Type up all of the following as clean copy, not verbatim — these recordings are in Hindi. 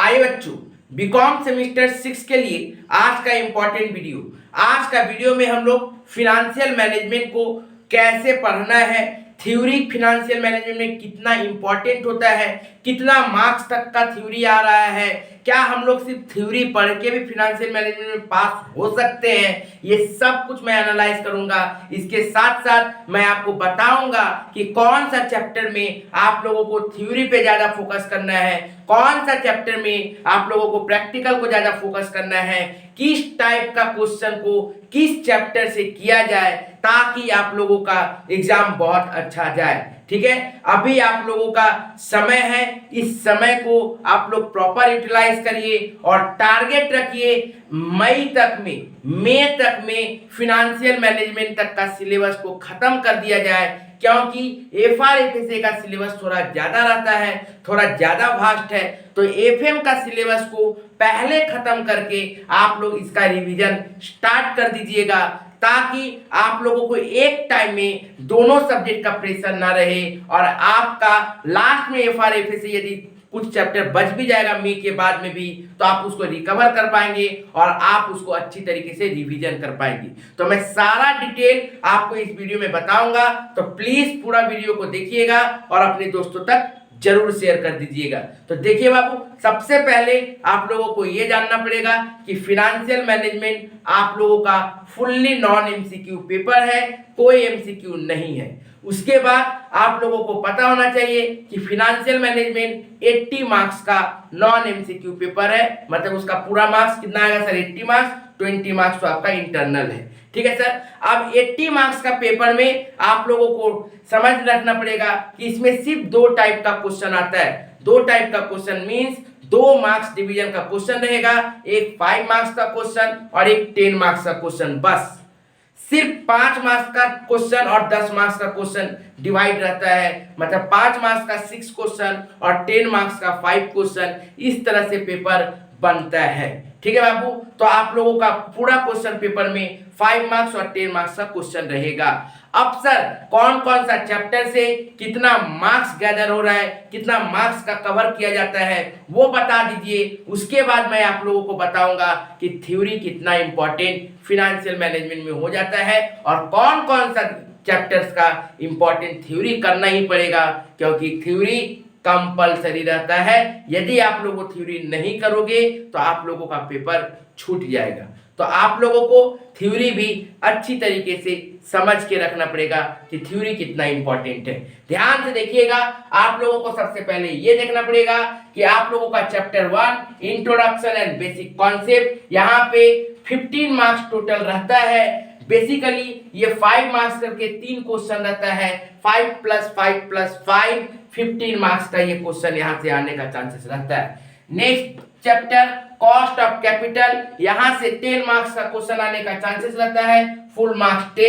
आइए बच्चों, बीकॉम सेमेस्टर 6 के लिए आज का इंपॉर्टेंट वीडियो। आज का वीडियो में हम लोग फिनेंशियल मैनेजमेंट को कैसे पढ़ना है, थ्योरी फिनेंशियल मैनेजमेंट में कितना इंपॉर्टेंट होता है, कितना मार्क्स तक का थ्योरी आ रहा है, क्या हम लोग सिर्फ थ्योरी पढ़ के भी फिनेंशियल मैनेजमेंट में पास हो सकते हैं, ये सब कुछ मैं एनालाइज करूंगा। इसके साथ साथ मैं आपको बताऊंगा कि कौन सा चैप्टर में आप लोगों को थ्योरी पे ज्यादा फोकस करना है, कौन सा चैप्टर में आप लोगों को प्रैक्टिकल को ज्यादा फोकस करना है, किस टाइप का क्वेश्चन को किस चैप्टर से किया जाए ताकि आप लोगों का एग्जाम बहुत अच्छा जाए। ठीक है, अभी आप लोगों का समय है, इस समय को आप लोग प्रॉपर यूटिलाइज करिए और टारगेट रखिए मई तक में फिनेंशियल मैनेजमेंट तक का सिलेबस को खत्म कर दिया जाए, क्योंकि FRFSA का सिलेबस थोड़ा ज्यादा रहता है, थोड़ा ज्यादा वास्ट है। तो FM का सिलेबस को पहले खत्म करके आप लोग इसका रिवीजन स्टार्ट कर दीजिएगा, ताकि आप लोगों को एक टाइम में दोनों सब्जेक्ट का प्रेशर ना रहे और आपका लास्ट में FRFSA यदि कुछ चैप्टर बच भी जाएगा मई के बाद में भी, तो आप उसको रिकवर कर पाएंगे और आप उसको अच्छी तरीके से रिवीजन कर पाएंगे। तो मैं सारा डिटेल आपको इस वीडियो में बताऊंगा, तो प्लीज पूरा वीडियो को देखिएगा और अपने दोस्तों तक जरूर शेयर कर दीजिएगा। तो देखिए बाबू, सबसे पहले आप लोगों को यह जानना पड़ेगा कि फिनेंशियल मैनेजमेंट आप लोगों का फुल्ली नॉन MCQ पेपर है, कोई MCQ नहीं है। उसके बाद आप लोगों को पता होना चाहिए कि फिनेंशियल मैनेजमेंट 80 मार्क्स का नॉन MCQ पेपर है, मतलब उसका पूरा मार्क्स कितना आएगा सर? 80 मार्क्स, 20 मार्क्स तो आपका इंटरनल है। ठीक है सर, अब 80 मार्क्स का पेपर में आप लोगों को समझ रखना पड़ेगा कि इसमें सिर्फ दो टाइप का क्वेश्चन आता है। दो टाइप का क्वेश्चन मींस 2 मार्क्स डिवीजन का क्वेश्चन रहेगा, एक 5 मार्क्स का क्वेश्चन और एक 10 मार्क्स का क्वेश्चन। बस सिर्फ 5 मार्क्स का क्वेश्चन और 10 मार्क्स का क्वेश्चन डिवाइड रहता है, मतलब 5 मार्क्स का 6 क्वेश्चन और 10 मार्क्स का 5 क्वेश्चन, इस तरह से पेपर बनता है। ठीक है बाबू, तो आप लोगों का पूरा क्वेश्चन पेपर में 5 मार्क्स और 10 मार्क्स का क्वेश्चन रहेगा। अब सर कौन कौन सा चैप्टर से कितना मार्क्स गैदर हो रहा है, कितना मार्क्स का कवर किया जाता है, वो बता दीजिए। उसके बाद मैं आप लोगों को बताऊंगा कि थ्योरी कितना इंपॉर्टेंट फिनेंशियल मैनेजमेंट में हो जाता है और कौन कौन सा चैप्टर्स का इंपॉर्टेंट थ्योरी करना ही पड़ेगा, क्योंकि थ्योरी कंपलसरी रहता है। यदि आप लोगों को थ्योरी नहीं करोगे तो आप लोगों का पेपर छूट जाएगा। तो आप लोगों को थ्योरी भी अच्छी तरीके से समझ के रखना पड़ेगा कि थ्योरी कितना इंपॉर्टेंट है। ध्यान से देखिएगा, आप लोगों को सबसे पहले ये देखना पड़ेगा कि आप लोगों का chapter 1 introduction and basic concept, यहाँ पे 15 मार्क्स टोटल रहता है। बेसिकली ये 5 मार्क्स करके 3 क्वेश्चन रहता है, 5 + 5 + 5 15 मार्क्स का ये क्वेश्चन यहाँ से आने का चांसेस रहता है। Next chapter cost of capital, यहाँ से 10 मार्क्स का क्वेश्चन आने का चांसेस रहता है, फुल मार्क्स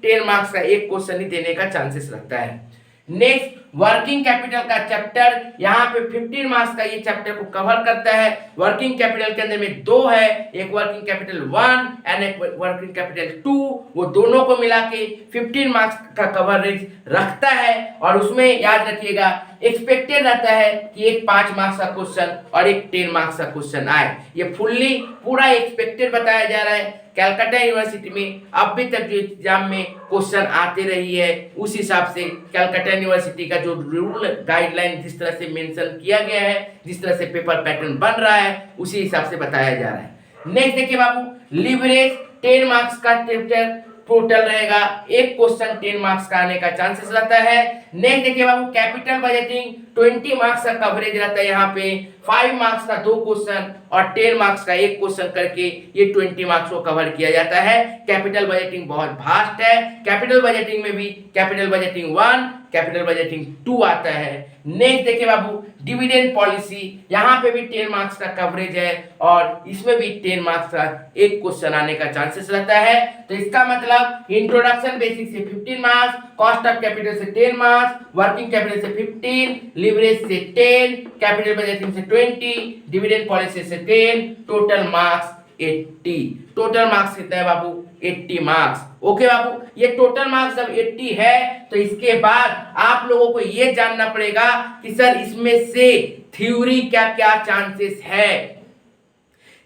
10 मार्क्स का एक क्वेश्चन ही देने का चांसेस रहता है। नेक्स्ट वर्किंग कैपिटल का चैप्टर, यहाँ पे 15 मार्क्स का ये चैप्टर को कवर करता है। वर्किंग कैपिटल के अंदर में 2 है, एक वर्किंग कैपिटल 1 एंड एक वर्किंग कैपिटल 2, वो दोनों को मिला के 15 मार्क्स का कवरेज रखता है। और उसमें याद रखिएगा एक्सपेक्टेड रहता है कि एक 5 मार्क्स का क्वेश्चन और एक 10 मार्क्स का क्वेश्चन आए। ये फुल्ली पूरा एक्सपेक्टेड बताया जा रहा है। कलकत्ता यूनिवर्सिटी में अभी तक जो एग्जाम में क्वेश्चन आते रही है, उस हिसाब से कलकत्ता यूनिवर्सिटी का जो रूल गाइडलाइन जिस तरह से मेंशन किया गया है, जिस तरह से पेपर पैटर्न बन रहा है, उसी हिसाब से बताया जा रहा है। नेक्स्ट देखिए बाबू, लीवरेज 10 मार्क्स का चैप्टर टोटल रहेगा, एक क्वेश्चन 10 मार्क्स का आने का चांसेस रहता है। नेक्स्ट देखिए बाबू, कैपिटल बजटिंग 20 मार्क्स का कवरेज रहता है, यहाँ पे 5 मार्क्स का 2 क्वेश्चन और 10 मार्क्स का एक क्वेश्चन करके ये 20 मार्क्स को कवर किया जाता है। कैपिटल बजटिंग बहुत वास्ट है। कैपिटल बजटिंग में भी कैपिटल बजटिंग 1, कैपिटल बजटिंग 2 आता है। नेक्स्ट देखिए बाबू, डिविडेंड पॉलिसी, यहाँ पे भी 10 मार्क्स का कवरेज है और इसमें भी 10 मार्क्स का एक क्वेश्चन आने का चांसेस रहता है। तो इसका मतलब इंट्रोडक्शन बेसिक से 15 मार्क्स, कॉस्ट ऑफ कैपिटल से 10 मार्क्स, वर्किंग कैपिटल से 15, लिवरेज से 10, कैपिटल बजटिंग से 20, डिविडेंड पॉलिसी से 10, टोटल मार्क्स 80। टोटल मार्क्स कितना है बाबू? 80 मार्क्स। ओके बाबू, ये टोटल मार्क्स जब 80 है तो इसके बाद आप लोगों को ये जानना पड़ेगा कि सर इसमें से थ्योरी क्या क्या चांसेस है,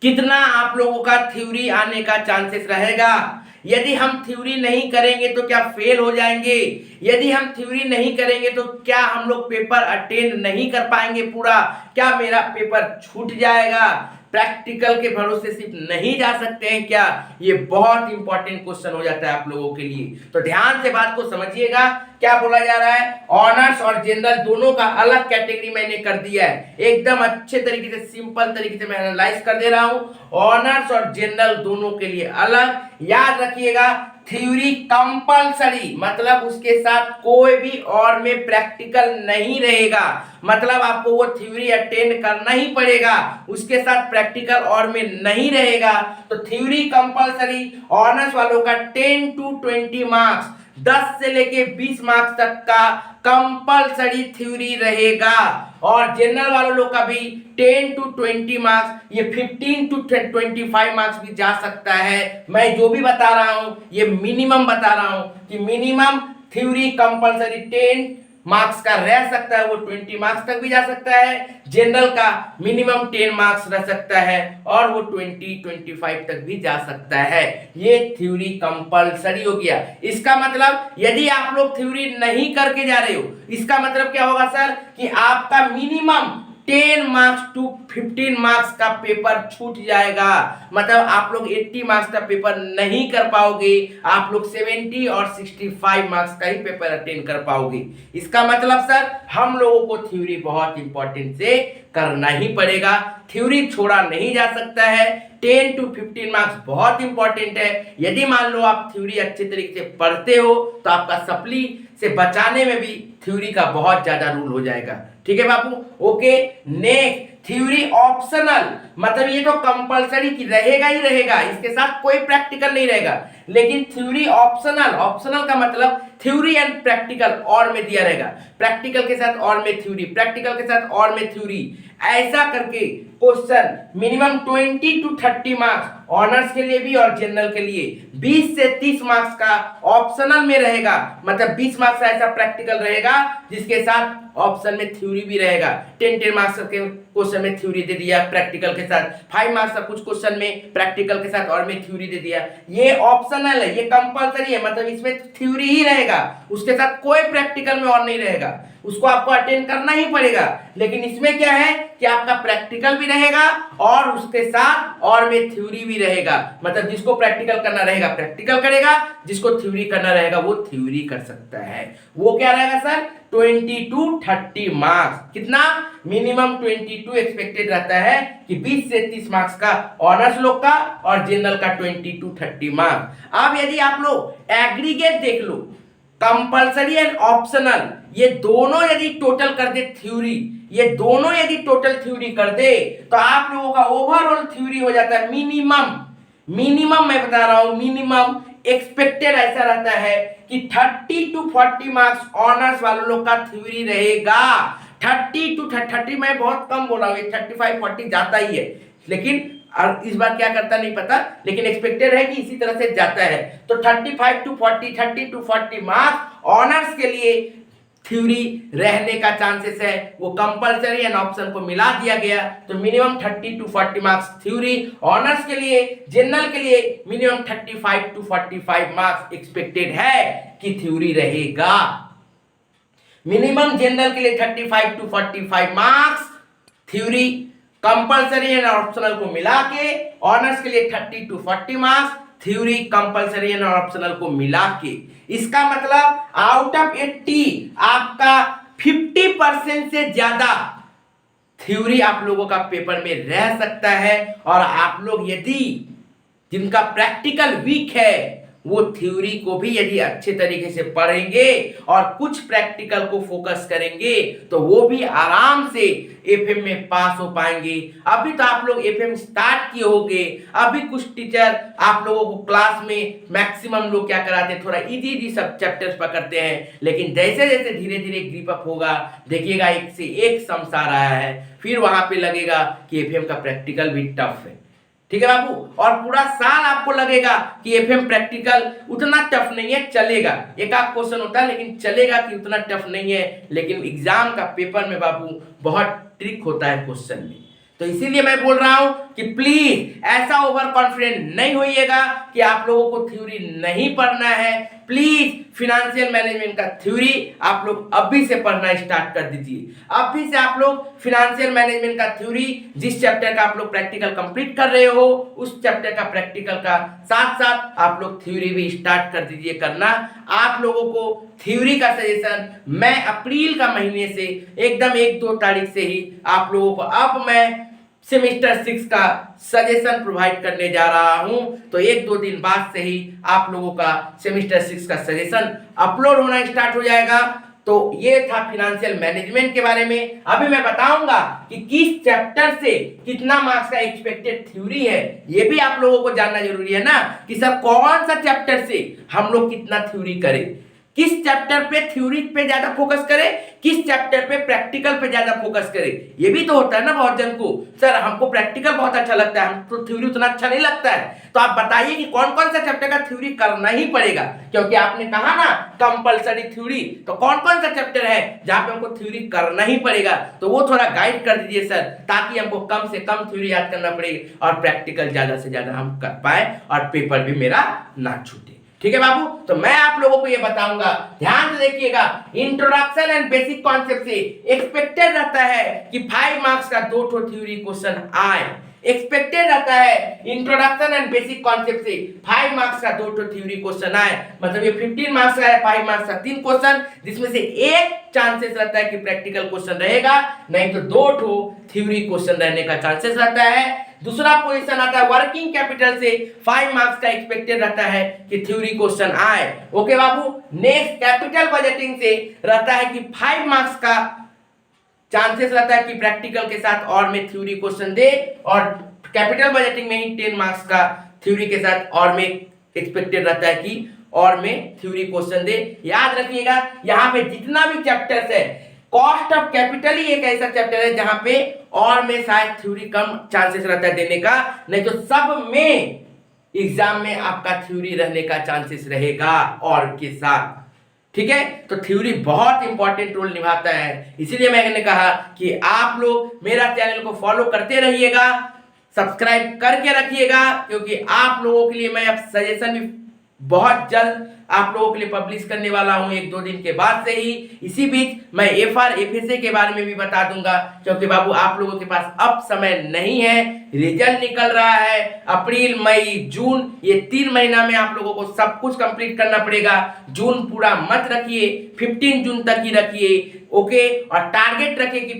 कितना आप लोगों का थ्योरी आने का चांसेस रहेगा। यदि हम थ्योरी नहीं करेंगे तो क्या फेल हो जाएंगे, यदि हम थ्योरी नहीं करेंगे तो क्या हम लोग पेपर अटेंड नहीं कर पाएंगे पूरा, क्या मेरा पेपर छूट जाएगा, प्रैक्टिकल के भरोसे सिर्फ नहीं जा सकते हैं क्या। ये बहुत इंपॉर्टेंट क्वेश्चन हो जाता है आप लोगों के लिए, तो ध्यान से बात को समझिएगा। क्या बोला जा रहा है, ऑनर्स और जनरल दोनों का अलग कैटेगरी मैंने कर दिया है, एकदम अच्छे तरीके से सिंपल तरीके से मैं एनालाइज कर दे रहा हूं। ऑनर्स और जनरल दोनों के लिए अलग, याद रखिएगा। थ्योरी कंपलसरी मतलब उसके साथ कोई भी और में प्रैक्टिकल नहीं रहेगा, मतलब आपको वो थ्योरी अटेंड करना ही पड़ेगा, उसके साथ प्रैक्टिकल और में नहीं रहेगा। तो थ्योरी कंपलसरी, ऑनर्स वालों का 10 to 20 मार्क्स, 10 से लेके 20 मार्क्स तक का कंपलसरी थ्योरी रहेगा, और जनरल वालों लोग का भी 10 to 20 मार्क्स, ये 15 to 25 मार्क्स भी जा सकता है। मैं जो भी बता रहा हूं ये मिनिमम बता रहा हूं कि मिनिमम थ्योरी कंपलसरी 10 मार्क्स का रह सकता है, वो 20 मार्क्स तक भी जा सकता है। जनरल का मिनिमम 10 मार्क्स रह सकता है और वो 20-25 तक भी जा सकता है। ये थ्योरी कंपलसरी हो गया। इसका मतलब यदि आप लोग थ्योरी नहीं करके जा रहे हो, इसका मतलब क्या होगा सर कि आपका मिनिमम 10 मार्क्स टू 15 मार्क्स का पेपर छूट जाएगा, मतलब आप लोग 80 मार्क्स का पेपर नहीं कर पाओगे, आप लोग 70 और 65 मार्क्स का ही पेपर अटेंड कर पाओगे। इसका मतलब सर हम लोगों को थ्योरी बहुत इंपॉर्टेंट से करना ही पड़ेगा, थ्योरी छोड़ा नहीं जा सकता है। 10 to 15 मार्क्स बहुत इंपॉर्टेंट है। यदि मान लो आप थ्योरी अच्छे तरीके से पढ़ते हो तो आपका सप्ली से बचाने में भी थ्योरी का बहुत ज्यादा रूल हो जाएगा। ठीक है बाबू, ओके। नेक्स्ट, थ्योरी ऑप्शनल, मतलब ये तो कंपलसरी की रहेगा ही रहेगा, इसके साथ कोई प्रैक्टिकल नहीं रहेगा। लेकिन थ्योरी ऑप्शनल, ऑप्शनल का मतलब थ्योरी एंड प्रैक्टिकल और में दिया रहेगा, प्रैक्टिकल के साथ और में थ्योरी, प्रैक्टिकल के साथ और में थ्योरी, ऐसा करके question minimum 20 to 30 marks honours के लिए भी और जनरल के लिए, 20 से 30 मार्क्स का ऑप्शनल में रहेगा, मतलब 20 मार्क्स का ऐसा प्रैक्टिकल रहेगा जिसके साथ ऑप्शन में थ्योरी भी रहेगा। 10 मार्क्स के क्वेश्चन में थ्योरी दे दिया प्रैक्टिकल के साथ, 5 मार्क्स का कुछ क्वेश्चन में प्रैक्टिकल के साथ और में थ्योरी दे दिया। ये ऑप्शनल है, ये कंपलसरी है, मतलब इसमें थ्योरी ही रहेगा, उसके साथ कोई प्रैक्टिकल में और नहीं रहेगा, उसको आपको अटेंड करना ही पड़ेगा। लेकिन इसमें क्या है कि आपका प्रैक्टिकल भी रहेगा और उसके साथ और में थ्योरी भी रहेगा, मतलब जिसको प्रैक्टिकल करना रहेगा प्रैक्टिकल करेगा, जिसको थ्योरी करना रहेगा वो थ्योरी कर सकता है। वो क्या रहेगा सर, 20 to 30 मार्क्स। कितना, मिनिमम 22 एक्सपेक्टेड रहता है कि 20 से 30 मार्क्स का ऑनर्स लोग का और जनरल का 20 to 30 मार्क्स। अब यदि आप लोग एग्रीगेट देख लो, कंपलसरी एंड ऑप्शनल, ये दोनों यदि टोटल कर दे थ्योरी, ये दोनों यदि टोटल थ्योरी कर दे तो आप लोगों का ओवरऑल थ्योरी हो जाता है मिनिमम मैं बता रहा हूं, मिनिमम एक्सपेक्टेड ऐसा रहता है कि 30 to 40 मार्क्स ऑनर्स वालों लोग का थ्योरी रहेगा। 30 to 30 मैं बहुत कम बोला हूं, 35-40 जाता ही है, लेकिन और इस बार क्या करता नहीं पता, लेकिन एक्सपेक्टेड है कि इसी तरह से जाता है। तो 35 to 40, 30 to 40 मार्क्स ऑनर्स के लिए थ्योरी रहने का चांसेस है, वो कंपलसरी एंड ऑप्शन को मिला दिया गया, तो minimum 30 to 40 marks theory honours के लिए। जनरल के लिए मिनिमम 35 to 45 मार्क्स एक्सपेक्टेड है कि थ्योरी रहेगा। मिनिमम जनरल के लिए 35 to 45 marks theory, compulsory and optional को मिला के ऑनर्स के लिए 30 to 40 marks theory, compulsory and optional को मिला के। इसका मतलब आउट ऑफ 80 आपका 50% से ज्यादा थ्योरी आप लोगों का पेपर में रह सकता है, और आप लोग यदि जिनका प्रैक्टिकल वीक है वो थ्योरी को भी यदि अच्छे तरीके से पढ़ेंगे और कुछ प्रैक्टिकल को फोकस करेंगे तो वो भी आराम से एफएम में पास हो पाएंगे। अभी तो आप लोग एफएम स्टार्ट किए होंगे, अभी कुछ टीचर आप लोगों को क्लास में मैक्सिमम लोग क्या कराते हैं, थोड़ा इजी सब चैप्टर्स पकड़ते हैं, लेकिन जैसे जैसे धीरे धीरे ग्रिप अप होगा देखिएगा एक से एक सम्स आ रहा है, फिर वहां पे लगेगा कि एफएम का प्रैक्टिकल भी टफ है। ठीक है बाबू। और पूरा साल आपको लगेगा कि एफएम प्रैक्टिकल उतना टफ नहीं है, चलेगा, एक आध क्वेश्चन होता है लेकिन चलेगा कि उतना टफ नहीं है। लेकिन एग्जाम का पेपर में बाबू बहुत ट्रिक होता है क्वेश्चन में। तो इसीलिए मैं बोल रहा हूं कि प्लीज ऐसा ओवर कॉन्फिडेंट नहीं होइएगा कि आप लोगों को थ्योरी नहीं पढ़ना है। प्लीज फिनेंशियल मैनेजमेंट का थ्योरी आप लोग अभी से पढ़ना स्टार्ट कर दीजिए। अभी से आप लोग फिनेंशियल मैनेजमेंट का थ्योरी, जिस चैप्टर का आप लोग प्रैक्टिकल कंप्लीट कर रहे हो, उस चैप्टर का प्रैक्टिकल का साथ साथ आप लोग थ्योरी भी स्टार्ट कर दीजिए करना। आप लोगों को थ्योरी का सजेशन मैं अप्रैल का महीने से एकदम 1-2 तारीख से ही आप लोगों को अब मैं सेमेस्टर 6 का सजेशन प्रोवाइड करने जा रहा हूं। तो 1-2 दिन बाद से ही आप लोगों का सेमेस्टर 6 का सजेशन अपलोड होना स्टार्ट हो जाएगा। तो ये था फिनेंशियल मैनेजमेंट के बारे में। अभी मैं बताऊंगा कि किस चैप्टर से कितना मार्क्स का एक्सपेक्टेड थ्योरी है, ये भी आप लोगों को जानना जरूरी है ना, कि सर कौन सा चैप्टर से हम लोग कितना थ्योरी करें, किस चैप्टर पे थ्योरी पे ज्यादा फोकस करें, किस चैप्टर पे प्रैक्टिकल पे ज्यादा फोकस करें। ये भी तो होता है ना बहुत जन को, सर हमको प्रैक्टिकल बहुत अच्छा लगता है, हमको थ्योरी उतना अच्छा नहीं लगता है। तो आप बताइए कि कौन कौन सा चैप्टर का थ्योरी करना ही पड़ेगा, क्योंकि आपने कहा ना कंपलसरी थ्योरी, तो कौन कौन सा चैप्टर है जहां पे हमको थ्योरी करना ही पड़ेगा, तो वो थोड़ा गाइड कर दीजिए सर, ताकि हमको कम से कम थ्योरी याद करना पड़े और प्रैक्टिकल ज्यादा से ज्यादा हम कर पाए और पेपर भी मेरा ना छूटे। ठीक है बाबू। तो मैं आप लोगों को ये बताऊंगा, ध्यान से देखिएगा। इंट्रोडक्शन एंड बेसिक कॉन्सेप्ट से एक्सपेक्टेड रहता है कि 5 मार्क्स का 2 थ्योरी क्वेश्चन आए। एक्सपेक्टेड रहता है इंट्रोडक्शन एंड बेसिक कॉन्सेप्ट से 5 मार्क्स का 2 थ्योरी क्वेश्चन आए। मतलब ये 15 मार्क्स का है, 5 मार्क्स का 3 क्वेश्चन, जिसमें से एक चांसेस रहता है कि प्रैक्टिकल क्वेश्चन रहेगा, नहीं तो 2 थ्योरी क्वेश्चन रहने का चांसेस रहता है। दूसरा पोजीशन आता है वर्किंग कैपिटल से 5 मार्क्स का एक्सपेक्टेड रहता है कि थ्योरी क्वेश्चन आए। ओके बाबू। नेक्स्ट कैपिटल बजटिंग से रहता है कि 5 मार्क्स का चांसेस रहता है कि प्रैक्टिकल के साथ और में थ्योरी क्वेश्चन दे, और कैपिटल बजटिंग में ही 10 मार्क्स का थ्योरी के साथ और में एक्सपेक्टेड रहता है कि और में थ्योरी क्वेश्चन दे। याद रखिएगा यहाँ पे जितना भी चैप्टर्स है, कॉस्ट ऑफ कैपिटल ही एक ऐसा चैप्टर है जहां पे और में शायद थ्योरी कम चांसेस रहता है देने का, नहीं तो सब में एग्जाम में आपका थ्योरी रहने का चांसेस रहेगा और के साथ। ठीक है। तो थ्योरी बहुत इंपॉर्टेंट रोल निभाता है, इसीलिए मैंने कहा कि आप लोग मेरा चैनल को फॉलो करते रहिएगा, सब्सक्राइब करके रखिएगा, क्योंकि आप लोगों के लिए मैं अब सजेशन भी बहुत जल्द आप लोगों के लिए पब्लिश करने वाला हूं, 1-2 दिन के बाद से ही। इसी बीच मैं एफआर एफएसए के बारे में भी बता दूंगा, क्योंकि बाबू आप लोगों के पास अब समय नहीं है, रिजल्ट निकल रहा है अप्रैल मई जून, ये 3 महीना में आप लोगों को सब कुछ कंप्लीट करना पड़ेगा। जून पूरा मत रखिए, 15 जून तक ही रखिए। ओके। और टारगेट रखिए कि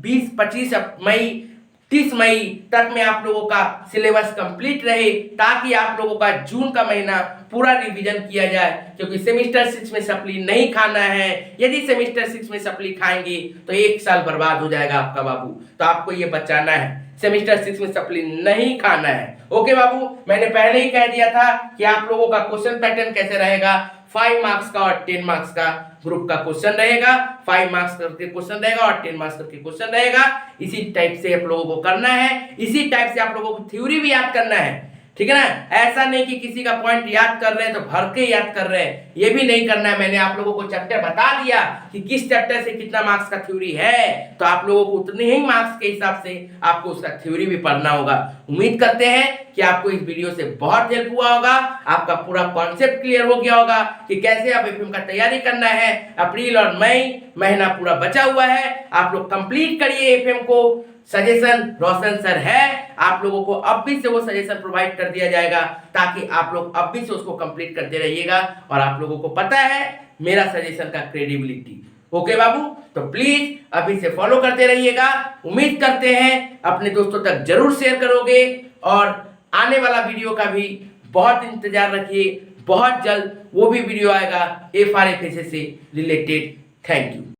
20-25 मई 30 मई तक में आप लोगों का सिलेबस कंप्लीट रहे, ताकि आप लोगों का जून का महीना पूरा रिवीजन किया जाए, क्योंकि सेमेस्टर 6 में सप्ली नहीं खाना है। यदि सेमेस्टर 6 में सप्ली खाएंगे तो 1 साल बर्बाद हो जाएगा आपका बाबू। तो आपको ये बचाना है, सेमेस्टर 6 में सप्ली नहीं खाना है। ओके बाबू। मैंने पहले ही कह दिया था कि आप लोगों का क्वेश्चन पैटर्न कैसे रहेगा, 5 मार्क्स का और 10 मार्क्स का ग्रुप का क्वेश्चन रहेगा, 5 मार्क्स करके क्वेश्चन रहेगा और 10 मार्क्स करके क्वेश्चन रहेगा। इसी टाइप से आप लोगों को करना है, इसी टाइप से आप लोगों को थ्योरी भी याद करना है। ठीक है ना। ऐसा नहीं कि किसी का पॉइंट याद कर रहे हैं तो भर के याद कर रहे हैं, ये भी नहीं करना है। मैंने आप लोगों को चैप्टर बता दिया कि किस चैप्टर से कितना मार्क्स का थ्योरी है, तो आप लोगों को उतने ही मार्क्स के हिसाब से आपको उसका थ्योरी भी पढ़ना होगा। उम्मीद करते हैं कि आपको इस वीडियो से बहुत हेल्प हुआ होगा, आपका पूरा कॉन्सेप्ट क्लियर हो गया होगा कि कैसे आप एफएम का तैयारी करना है। अप्रैल और मई महीना पूरा बचा हुआ है, आप लोग कंप्लीट करिए एफएम को। सजेशन रोशन सर है, आप लोगों को अब भी से वो सजेशन प्रोवाइड कर दिया जाएगा, ताकि आप लोग अब भी से उसको कंप्लीट करते रहिएगा। और आप लोगों को पता है मेरा सजेशन का क्रेडिबिलिटी। ओके बाबू। तो प्लीज अभी से फॉलो करते रहिएगा। उम्मीद करते हैं अपने दोस्तों तक जरूर शेयर करोगे, और आने वाला वीडियो का भी बहुत इंतजार रखिए। बहुत जल्द वो भी वीडियो आएगा एफआर एफएसए से रिलेटेड। Thank you.